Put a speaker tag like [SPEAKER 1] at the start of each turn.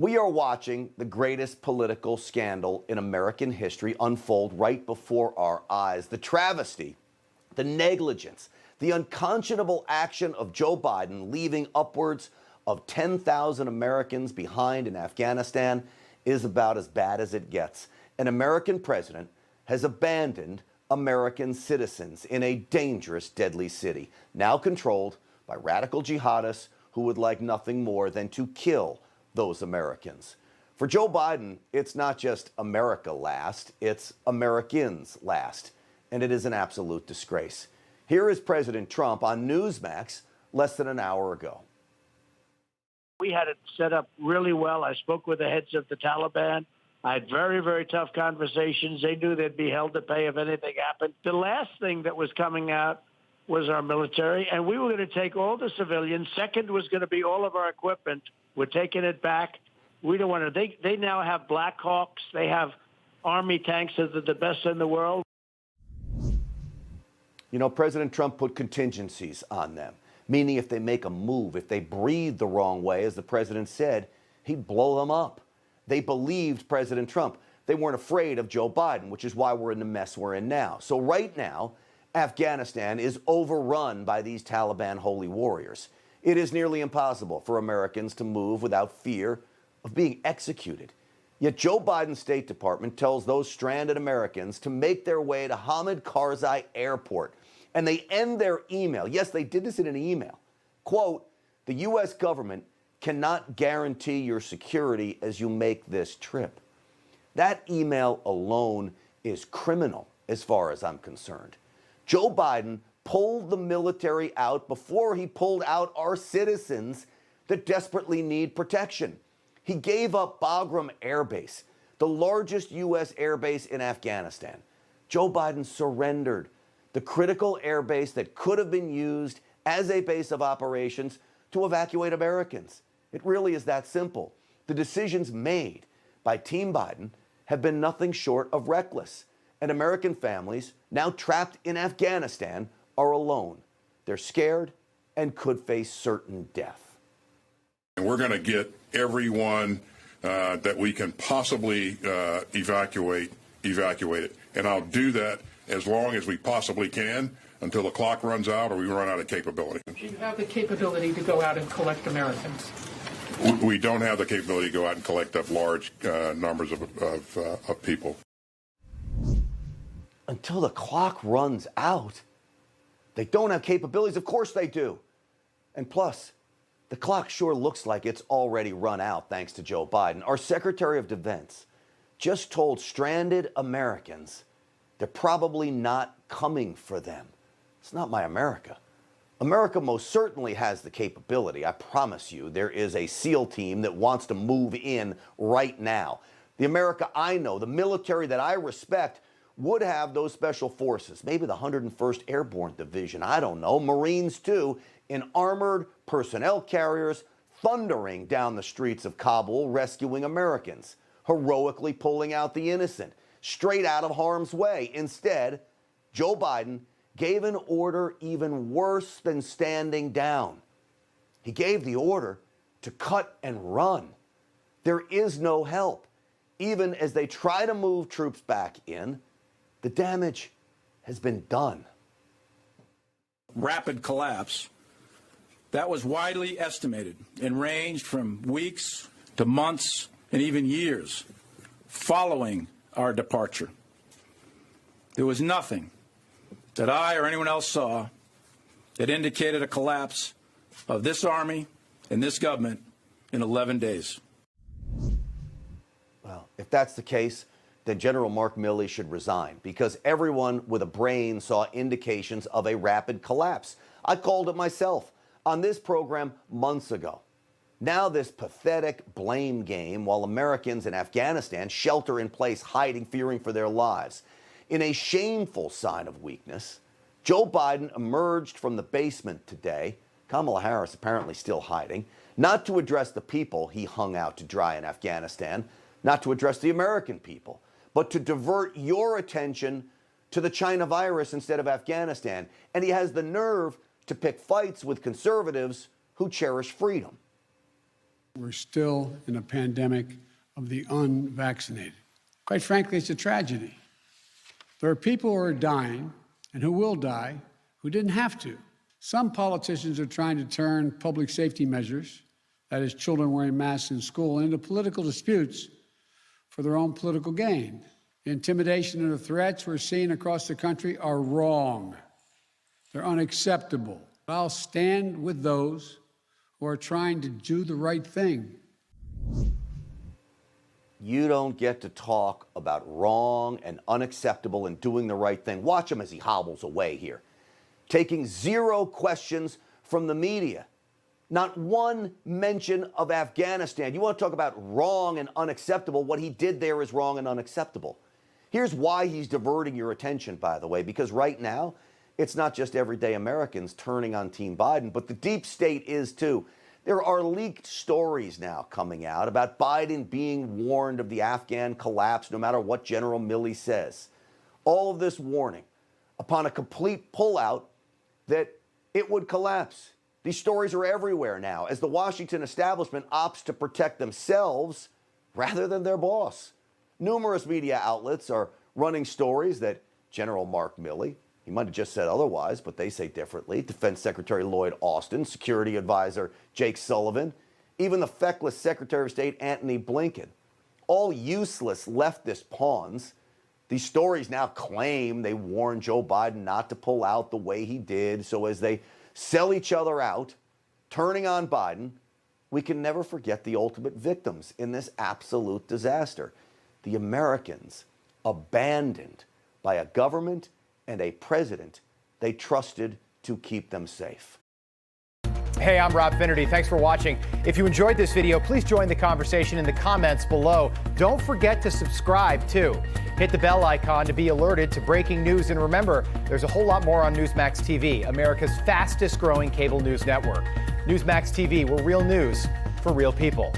[SPEAKER 1] We are watching the greatest political scandal in American history unfold right before our eyes. The travesty, the negligence, the unconscionable action of Joe Biden leaving upwards of 10,000 Americans behind in Afghanistan is about as bad as it gets. An American president has abandoned American citizens in a dangerous, deadly city, now controlled by radical jihadists who would like nothing more than to kill those Americans. For Joe Biden, it's not just America last, it's Americans last. And it is an absolute disgrace. Here is President Trump on Newsmax less than an hour ago.
[SPEAKER 2] We had it set up really well. I spoke with the heads of the Taliban. I had very, very tough conversations. They knew they'd be held to pay if anything happened. The last thing that was coming out was our military, and we were going to take all the civilians. Second was going to be all of our equipment. We're taking it back. We don't want to. They now have Black Hawks. They have Army tanks that are the best in the world.
[SPEAKER 1] You know, President Trump put contingencies on them, meaning if they make a move, if they breathe the wrong way, as the president said, he'd blow them up. They believed President Trump. They weren't afraid of Joe Biden, which is why we're in the mess we're in now. So right now, Afghanistan is overrun by these Taliban holy warriors. It is nearly impossible for Americans to move without fear of being executed. Yet Joe Biden's State Department tells those stranded Americans to make their way to Hamid Karzai Airport. And they end their email. Yes, they did this in an email. Quote, "The U.S. government cannot guarantee your security as you make this trip." That email alone is criminal as far as I'm concerned. Joe Biden pulled the military out before he pulled out our citizens that desperately need protection. He gave up Bagram Air Base, the largest U.S. air base in Afghanistan. Joe Biden surrendered the critical air base that could have been used as a base of operations to evacuate Americans. It really is that simple. The decisions made by Team Biden have been nothing short of reckless. And American families, now trapped in Afghanistan, are alone. They're scared and could face certain death.
[SPEAKER 3] And we're going to get everyone that we can possibly evacuate it. And I'll do that as long as we possibly can until the clock runs out or we run out of capability.
[SPEAKER 4] Do you have the capability to go out and collect Americans?
[SPEAKER 3] We don't have the capability to go out and collect up large numbers of people.
[SPEAKER 1] Until the clock runs out? They don't have capabilities? Of course they do. And plus, the clock sure looks like it's already run out thanks to Joe Biden. Our Secretary of Defense just told stranded Americans they're probably not coming for them. It's not my America. America most certainly has the capability. I promise you, there is a SEAL team that wants to move in right now. The America I know, the military that I respect, would have those special forces, maybe the 101st Airborne Division, I don't know, Marines too, in armored personnel carriers thundering down the streets of Kabul, rescuing Americans, heroically pulling out the innocent, straight out of harm's way. Instead, Joe Biden gave an order even worse than standing down. He gave the order to cut and run. There is no help. Even as they try to move troops back in, the damage has been done.
[SPEAKER 5] Rapid collapse that was widely estimated and ranged from weeks to months and even years following our departure. There was nothing that I or anyone else saw that indicated a collapse of this Army and this government in 11 days.
[SPEAKER 1] Well, if that's the case, then General Mark Milley should resign, because everyone with a brain saw indications of a rapid collapse. I called it myself on this program months ago. Now this pathetic blame game while Americans in Afghanistan shelter in place, hiding, fearing for their lives. In a shameful sign of weakness, Joe Biden emerged from the basement today, Kamala Harris apparently still hiding, not to address the people he hung out to dry in Afghanistan, not to address the American people, but to divert your attention to the China virus instead of Afghanistan. And he has the nerve to pick fights with conservatives who cherish freedom.
[SPEAKER 6] We're still in a pandemic of the unvaccinated. Quite frankly, it's a tragedy. There are people who are dying and who will die who didn't have to. Some politicians are trying to turn public safety measures, that is, children wearing masks in school, into political disputes for their own political gain. The intimidation and the threats we're seeing across the country are wrong. They're unacceptable. I'll stand with those who are trying to do the right thing.
[SPEAKER 1] You don't get to talk about wrong and unacceptable and doing the right thing. Watch him as he hobbles away here, taking zero questions from the media. Not one mention of Afghanistan. You want to talk about wrong and unacceptable? What he did there is wrong and unacceptable. Here's why he's diverting your attention, by the way, because right now, it's not just everyday Americans turning on Team Biden, but the deep state is too. There are leaked stories now coming out about Biden being warned of the Afghan collapse, no matter what General Milley says. All of this warning upon a complete pullout that it would collapse. These stories are everywhere now as the Washington establishment opts to protect themselves rather than their boss. Numerous media outlets are running stories that General Mark Milley, he might have just said otherwise, but they say differently, Defense Secretary Lloyd Austin, Security Advisor Jake Sullivan, even the feckless Secretary of State Antony Blinken, all useless leftist pawns. These stories now claim they warned Joe Biden not to pull out the way he did, so as they sell each other out, turning on Biden, we can never forget the ultimate victims in this absolute disaster. The Americans abandoned by a government and a president they trusted to keep them safe.
[SPEAKER 7] Hey, I'm Rob Finnerty. Thanks for watching. If you enjoyed this video, please join the conversation in the comments below. Don't forget to subscribe, too. Hit the bell icon to be alerted to breaking news. And remember, there's a whole lot more on Newsmax TV, America's fastest growing cable news network. Newsmax TV, we're real news for real people.